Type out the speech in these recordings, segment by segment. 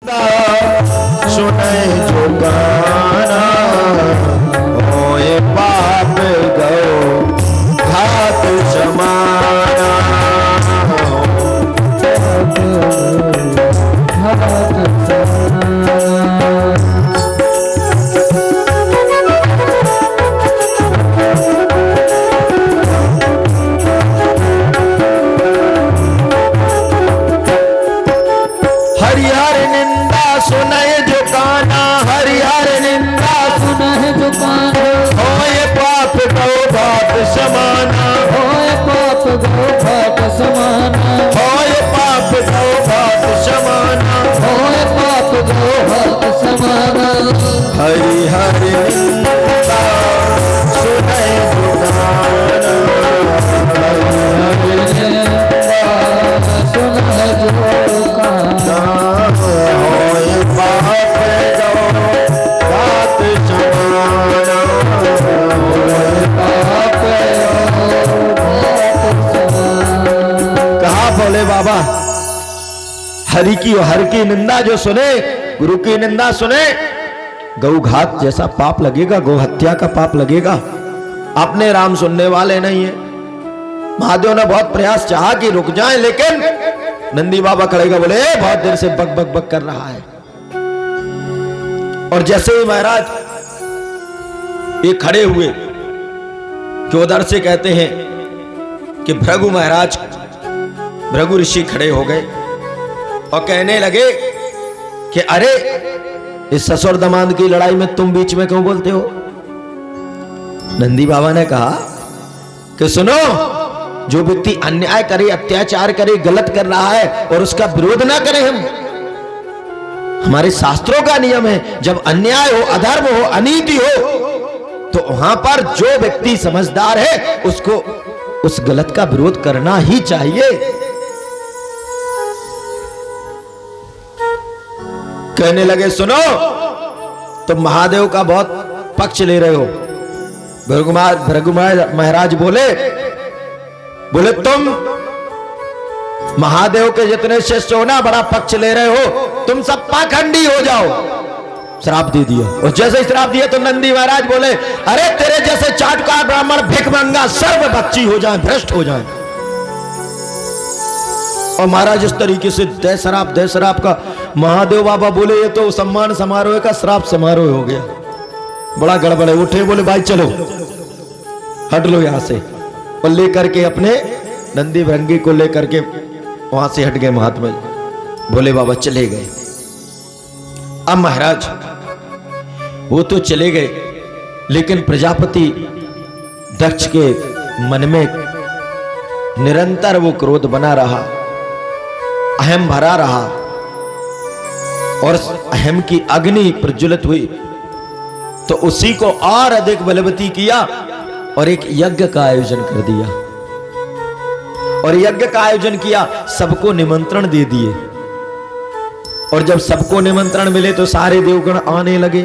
सुने जो गाना होए पाप गयो घात समाना। हरिहर निंदा सुनय जो काना, हरिहर निंदा सुनहि जो काना, होए पाप गौ घात समाना, होए पाप गौ घात समाना, होए पाप गौ घात समाना, होए पाप गौ घात समाना। हरिहर निंदा सुनय जो काना, हरिहर निंदा सुनहि जो काना, होए पाप गौ घात समाना, होए पाप गौ घात समाना। कहा बोले बाबा, हरि की और हर की निंदा जो सुने, गुरु की निंदा सुने, गौ घात जैसा पाप लगेगा, गौ हत्या का पाप लगेगा। आपने राम सुनने वाले नहीं है। महादेव ने बहुत प्रयास चाहा कि रुक जाएं, लेकिन नंदी बाबा खड़ेगा, बोले बहुत देर से बक बक बक कर रहा है। और जैसे ही महाराज ये खड़े हुए कि उधर से कहते हैं कि भृगु महाराज, भृगु ऋषि खड़े हो गए और कहने लगे कि अरे इस ससुर दमाद की लड़ाई में तुम बीच में क्यों बोलते हो। नंदी बाबा ने कहा कि सुनो, जो व्यक्ति अन्याय करे, अत्याचार करे, गलत कर रहा है और उसका विरोध ना करें हम। हमारे शास्त्रों का नियम है, जब अन्याय हो, अधर्म हो, अनीति हो, तो वहां पर जो व्यक्ति समझदार है उसको उस गलत का विरोध करना ही चाहिए। कहने लगे सुनो, तुम महादेव का बहुत पक्ष ले रहे हो। भृगु महाराज बोले तुम महादेव के जितने शिष्य हो ना, बड़ा पक्ष ले रहे हो, तुम सब पाखंडी हो जाओ। श्राप दे दिया। और जैसे श्राप दिया तो नंदी महाराज बोले, अरे तेरे जैसे चाटुकार ब्राह्मण भिखमंगा सर्व बच्ची हो जाए, भ्रष्ट हो जाए। और महाराज इस तरीके से दे शराब का महादेव बाबा बोले, ये तो सम्मान समारोह का श्राप समारोह हो गया, बड़ा गड़बड़ है। उठे, बोले भाई चलो हट लो यहां से, और लेकर के अपने नंदी भृंगी को लेकर के वहां से हट गए महात्मा। भोले बाबा चले गए। अब महाराज वो तो चले गए, लेकिन प्रजापति दक्ष के मन में निरंतर वो क्रोध बना रहा, अहम भरा रहा, और अहम की अग्नि प्रज्वलित हुई तो उसी को और अधिक बलवती किया और एक यज्ञ का आयोजन कर दिया। और यज्ञ का आयोजन किया, सबको निमंत्रण दे दिए। और जब सबको निमंत्रण मिले तो सारे देवगण आने लगे।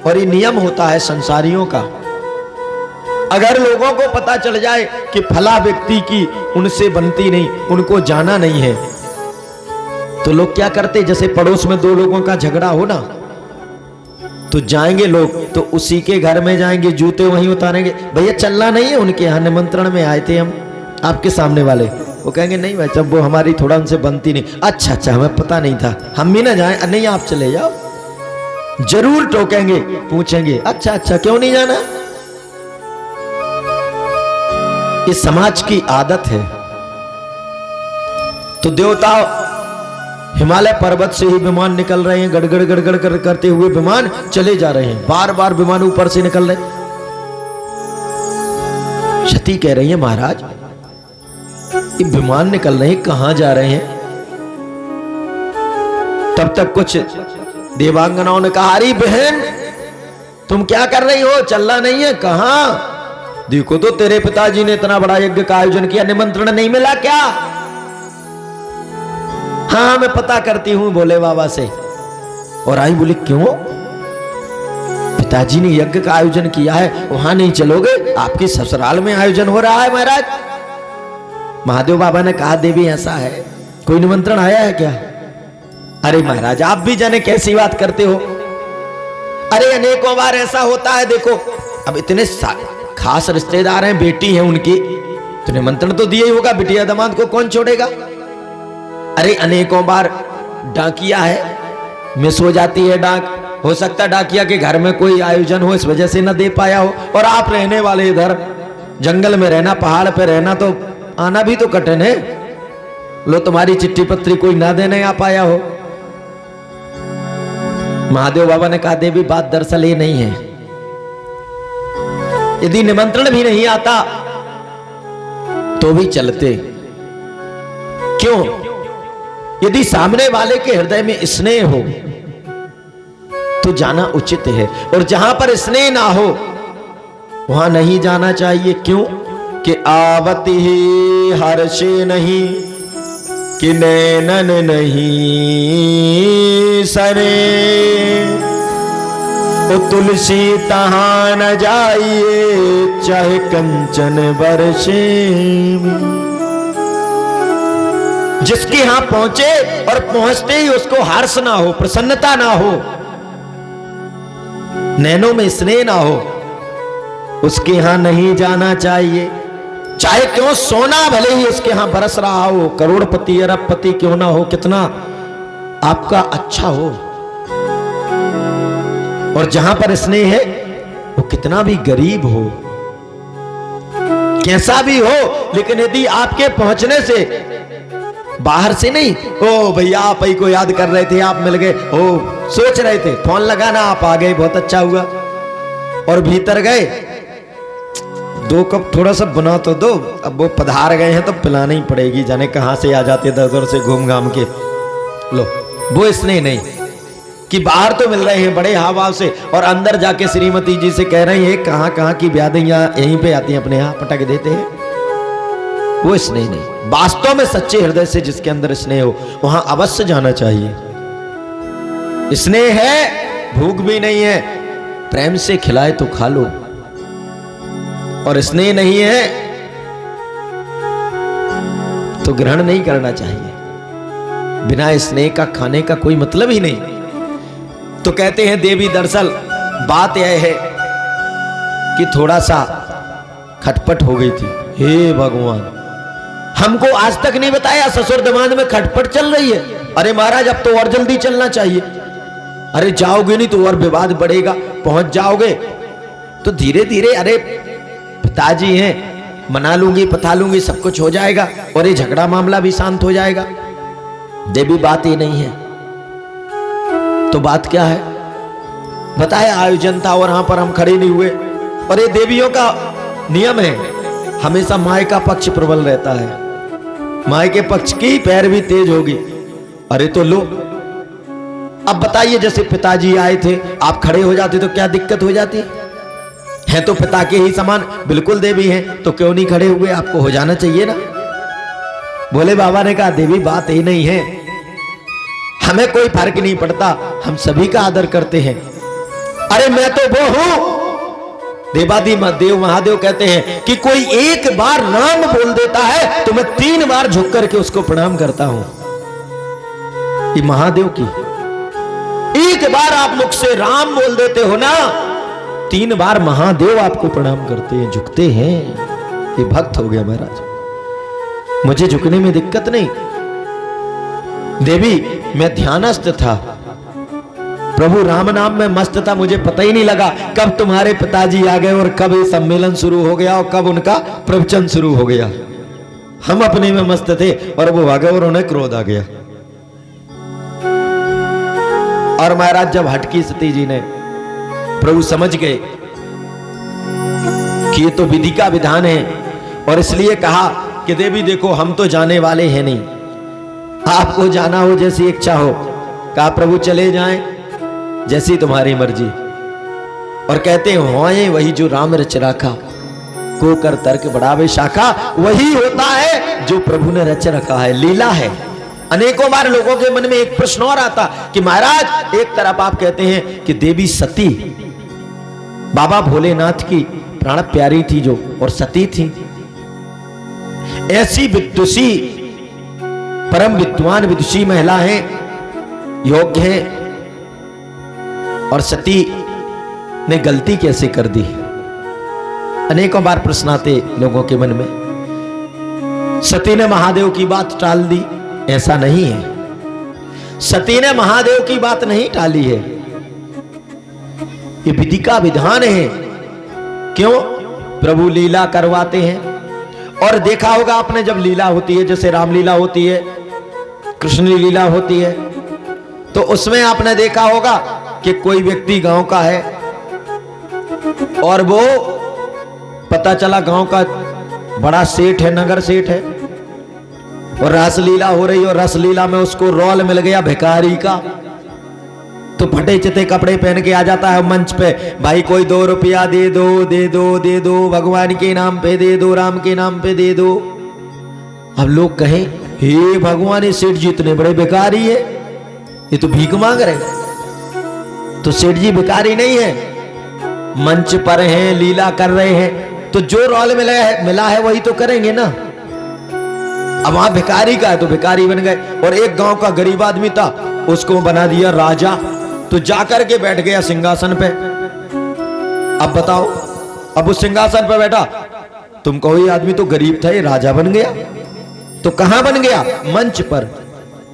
और ये नियम होता है संसारियों का, अगर लोगों को पता चल जाए कि फला व्यक्ति की उनसे बनती नहीं, उनको जाना नहीं है, तो लोग क्या करते, जैसे पड़ोस में दो लोगों का झगड़ा हो ना, तो जाएंगे लोग, तो उसी के घर में जाएंगे, जूते वहीं उतारेंगे, भैया चलना नहीं है उनके यहाँ, निमंत्रण में आए थे हम आपके सामने वाले। वो कहेंगे नहीं भाई, जब वो हमारी थोड़ा उनसे बनती नहीं। अच्छा हमें पता नहीं था, हम भी ना जाए। नहीं आप चले जाओ। जरूर टोकेंगे, पूछेंगे अच्छा क्यों नहीं जाना। इस समाज की आदत है। तो देवता हिमालय पर्वत से ही विमान निकल रहे हैं, गड़गड़ करते हुए विमान चले जा रहे हैं, बार बार विमान ऊपर से निकल रहे। सती कह रही है महाराज ये विमान निकल रहे हैं, कहां जा रहे हैं। तब तक कुछ देवांगनाओं ने कहा, अरे बहन तुम क्या कर रही हो, चलना नहीं है। कहां? देखो तो तेरे पिताजी ने इतना बड़ा यज्ञ का आयोजन किया, निमंत्रण नहीं मिला क्या? हाँ मैं पता करती हूं भोले बाबा से। और आई बोली क्यों? पिताजी ने यज्ञ का आयोजन किया है, वहां नहीं चलोगे? आपके ससुराल में आयोजन हो रहा है महाराज। महादेव बाबा ने कहा देवी ऐसा है, कोई निमंत्रण आया है क्या? अरे महाराज आप भी जाने कैसी बात करते हो। अरे अनेकों बार ऐसा होता है, देखो अब इतने खास रिश्तेदार हैं, बेटी है उनकी, तो निमंत्रण तो दिया ही होगा, बिटिया दामाद को कौन छोड़ेगा। अरे अनेकों बार डाकिया है, मिस हो जाती है डाक, हो सकता डाकिया के घर में कोई आयोजन हो इस वजह से ना दे पाया हो, और आप रहने वाले इधर जंगल में रहना, पहाड़ पे रहना, तो आना भी तो कठिन है। लो तुम्हारी चिट्ठी पत्री कोई ना देने आ पाया हो। महादेव बाबा ने कहा देवी बात दरअसल ये नहीं है, यदि निमंत्रण भी नहीं आता तो भी चलते। क्यों? यदि सामने वाले के हृदय में स्नेह हो तो जाना उचित है, और जहां पर स्नेह ना हो वहां नहीं जाना चाहिए। क्यों? कि आवती ही हर्षे नहीं, कि नैनन नहीं सरे, ओ तुलसी तहां न जाइए चाहे कंचन बरसे। जिसके यहां पहुंचे और पहुंचते ही उसको हर्ष ना हो, प्रसन्नता ना हो, नैनों में स्नेह ना हो, उसके यहां नहीं जाना चाहिए। चाहे क्यों सोना भले ही उसके यहां बरस रहा हो, करोड़पति अरबपति क्यों ना हो, कितना आपका अच्छा हो, और जहां पर स्नेह है वो कितना भी गरीब हो, कैसा भी हो, लेकिन यदि आपके पहुंचने से बाहर से नहीं, ओ भैया आप ही को याद कर रहे थे, आप मिल गए, ओ सोच रहे थे फोन लगाना, आप आ गए बहुत अच्छा हुआ, और भीतर गए दो कप थोड़ा सा बना तो दो, अब वो पधार गए हैं तो पिलानी ही पड़ेगी, जाने कहां से आ जाते दर दर से घूम घाम के। लो वो स्नेह नहीं कि बाहर तो मिल रहे हैं बड़े हाव भाव से, और अंदर जाके श्रीमती जी से कह रहे हैं कहां कहां की ब्यादियां यहीं पे आती हैं, अपने यहां पटक देते हैं। वो स्नेह नहीं। वास्तव में सच्चे हृदय से जिसके अंदर स्नेह हो वहां अवश्य जाना चाहिए। स्नेह है, भूख भी नहीं है, प्रेम से खिलाए तो खा लो, और स्नेह नहीं है तो ग्रहण नहीं करना चाहिए। बिना स्नेह का खाने का कोई मतलब ही नहीं। तो कहते हैं देवी दरअसल बात यह है कि थोड़ा सा खटपट हो गई थी। हे भगवान, हमको आज तक नहीं बताया ससुर दामाद में खटपट चल रही है। अरे महाराज अब तो और जल्दी चलना चाहिए। अरे जाओगे नहीं तो और विवाद बढ़ेगा, पहुंच जाओगे तो धीरे धीरे, अरे पिताजी हैं, मना लूंगी पता लूंगी सब कुछ हो जाएगा, और ये झगड़ा मामला भी शांत हो जाएगा। देवी बात ही नहीं है। तो बात क्या है? बताया आयोजन था और यहां पर हम खड़े नहीं हुए, और ये देवियों का नियम है, हमेशा माय का पक्ष प्रबल रहता है, माय के पक्ष की पैरवी तेज होगी। अरे तो लो, अब बताइए जैसे पिताजी आए थे, आप खड़े हो जाते तो क्या दिक्कत हो जाती है? तो पिता के ही समान बिल्कुल देवी हैं, तो क्यों नहीं खड़े हुए? आपको हो जाना चाहिए ना। भोले बाबा ने कहा देवी बात ही नहीं है, हमें कोई फर्क नहीं पड़ता, हम सभी का आदर करते हैं। अरे मैं तो वो हूं, देवादी देव महादेव कहते हैं कि कोई एक बार नाम बोल देता है तो मैं 3 बार झुक करके उसको प्रणाम करता हूं। ये महादेव की, एक बार आप मुख से राम बोल देते हो ना, 3 बार महादेव आपको प्रणाम करते हैं, झुकते हैं। ये भक्त हो गया महाराज, मुझे झुकने में दिक्कत नहीं। देवी मैं ध्यानस्थ था, प्रभु राम नाम में मस्त था, मुझे पता ही नहीं लगा कब तुम्हारे पिताजी आ गए और कब ये सम्मेलन शुरू हो गया और कब उनका प्रवचन शुरू हो गया। हम अपने में मस्त थे और वो आ गए और उन्हें क्रोध आ गया। और महाराज जब हटकी सती जी ने, प्रभु समझ गए कि ये तो विधि का विधान है, और इसलिए कहा कि देवी देखो हम तो जाने वाले हैं नहीं, आपको जाना हो जैसी इच्छा हो। कहा प्रभु चले जाएं जैसी तुम्हारी मर्जी। और कहते हैं वही जो राम रच राखा, को कर तर्क बढ़ावे शाखा, वही होता है जो प्रभु ने रच रखा है, लीला है। अनेकों बार लोगों के मन में एक प्रश्न और आता कि महाराज एक तरफ आप कहते हैं कि देवी सती बाबा भोलेनाथ की प्राण प्यारी थी जो, और सती थी, ऐसी विदुषी परम विद्वान विदुषी महिला है योग्य है और सती ने गलती कैसे कर दी। अनेकों बार प्रश्न आते लोगों के मन में। सती ने महादेव की बात टाल दी, ऐसा नहीं है। सती ने महादेव की बात नहीं टाली है, ये विधि का विधान है। क्यों? प्रभु लीला करवाते हैं। और देखा होगा आपने, जब लीला होती है, जैसे रामलीला होती है, कृष्ण लीला होती है, तो उसमें आपने देखा होगा कि कोई व्यक्ति गांव का है और वो पता चला गांव का बड़ा सेठ है, नगर सेठ है, और रासलीला हो रही, और रासलीला में उसको रोल मिल गया भिखारी का, तो फटे चिते कपड़े पहन के आ जाता है मंच पे, भाई कोई 2 रुपया दे दो, दे दो, दे दो, भगवान के नाम पे दे दो, राम के नाम पे दे दो। अब लोग कहें, हे भगवान, ये सेठ जी इतने बड़े भिखारी है, ये तो भीख मांग रहे। तो सेठ जी भिखारी नहीं है, मंच पर हैं, लीला कर रहे हैं, तो जो रोल मिला है वही तो करेंगे ना। अब वहां भिखारी का है तो भिखारी बन गए। और एक गांव का गरीब आदमी था, उसको बना दिया राजा, तो जाकर के बैठ गया सिंहासन पे। अब बताओ, अब उस सिंहासन पे बैठा, तुम कहो ये आदमी तो गरीब था, ये राजा बन गया। तो कहां बन गया? मंच पर।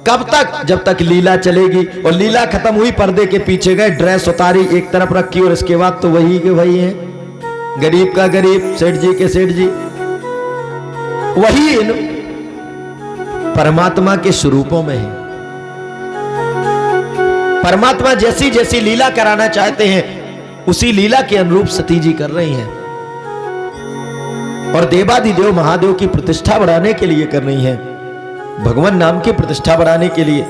कब तक? जब तक लीला चलेगी। और लीला खत्म हुई, पर्दे के पीछे गए, ड्रेस उतारी, एक तरफ रखी, और इसके बाद तो वही के वही है, गरीब का गरीब, सेठ जी के सेठ जी। वही इन परमात्मा के स्वरूपों में है। परमात्मा जैसी जैसी लीला कराना चाहते हैं, उसी लीला के अनुरूप सती जी कर रही हैं, और देवादिदेव महादेव की प्रतिष्ठा बढ़ाने के लिए कर रही हैं, भगवान नाम की प्रतिष्ठा बढ़ाने के लिए।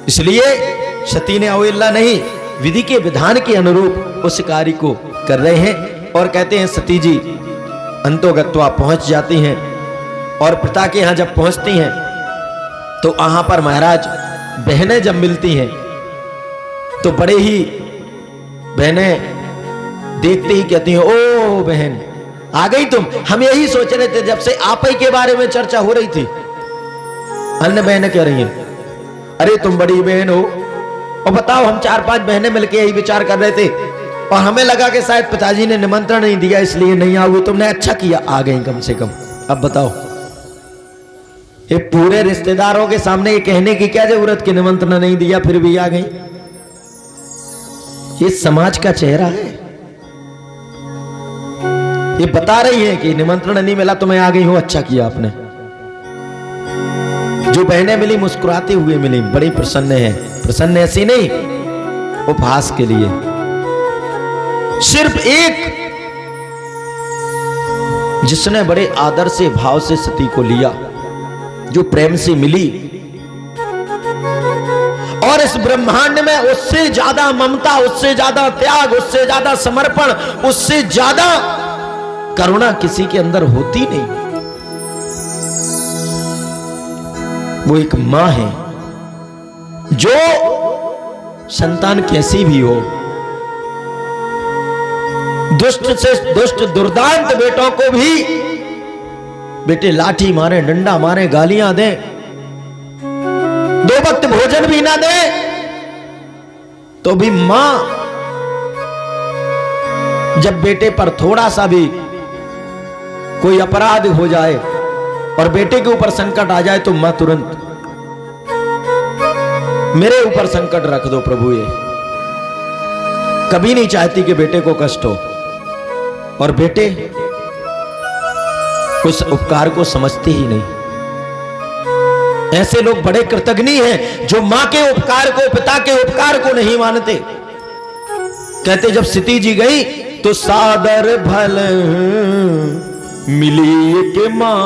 इसलिए सती ने अवहेलना नहीं, विधि के विधान के अनुरूप उस कार्य को कर रहे हैं। और कहते हैं सती जी अंतोगत्वा पहुंच जाती हैं, और पिता के यहां जब पहुंचती हैं तो वहां पर महाराज बहनें जब मिलती हैं तो बड़े ही बहनें देखते ही कहती हैं, ओ बहन आ गई तुम, हम यही सोच रहे थे, जब से आप ही के बारे में चर्चा हो रही थी। अन्य बहनें कह रही हैं, अरे तुम बड़ी बहन हो, और बताओ हम 4-5 बहनें मिलकर यही विचार कर रहे थे, और हमें लगा कि शायद पिताजी ने निमंत्रण नहीं दिया इसलिए नहीं आओगी, तुमने अच्छा किया आ गई कम से कम। अब बताओ, ये पूरे रिश्तेदारों के सामने ये कहने की क्या जरूरत कि निमंत्रण नहीं दिया फिर भी आ गई। ये समाज का चेहरा है। ये बता रही है कि निमंत्रण नहीं मिला तो मैं आ गई हूं, अच्छा किया आपने। जो बहनें मिली मुस्कुराते हुए मिली, बड़ी प्रसन्न है। प्रसन्न ऐसी नहीं, उपहास के लिए। सिर्फ एक जिसने बड़े आदर से भाव से सती को लिया, जो प्रेम से मिली, और इस ब्रह्मांड में उससे ज्यादा ममता, उससे ज्यादा त्याग, उससे ज्यादा समर्पण, उससे ज्यादा करुणा किसी के अंदर होती नहीं। वो एक मां है जो संतान कैसी भी हो, दुष्ट से दुष्ट दुर्दांत बेटों को भी, बेटे लाठी मारे, डंडा मारे, गालियां दें, 2 वक्त भोजन भी ना दे, तो भी मां जब बेटे पर थोड़ा सा भी कोई अपराध हो जाए और बेटे के ऊपर संकट आ जाए तो मां तुरंत, मेरे ऊपर संकट रख दो प्रभु, ये कभी नहीं चाहती कि बेटे को कष्ट हो। और बेटे उस उपकार को समझते ही नहीं। ऐसे लोग बड़े कृतज्ञ हैं जो मां के उपकार को, पिता के उपकार को नहीं मानते। कहते जब सती जी गई तो सादर भल मिली के मां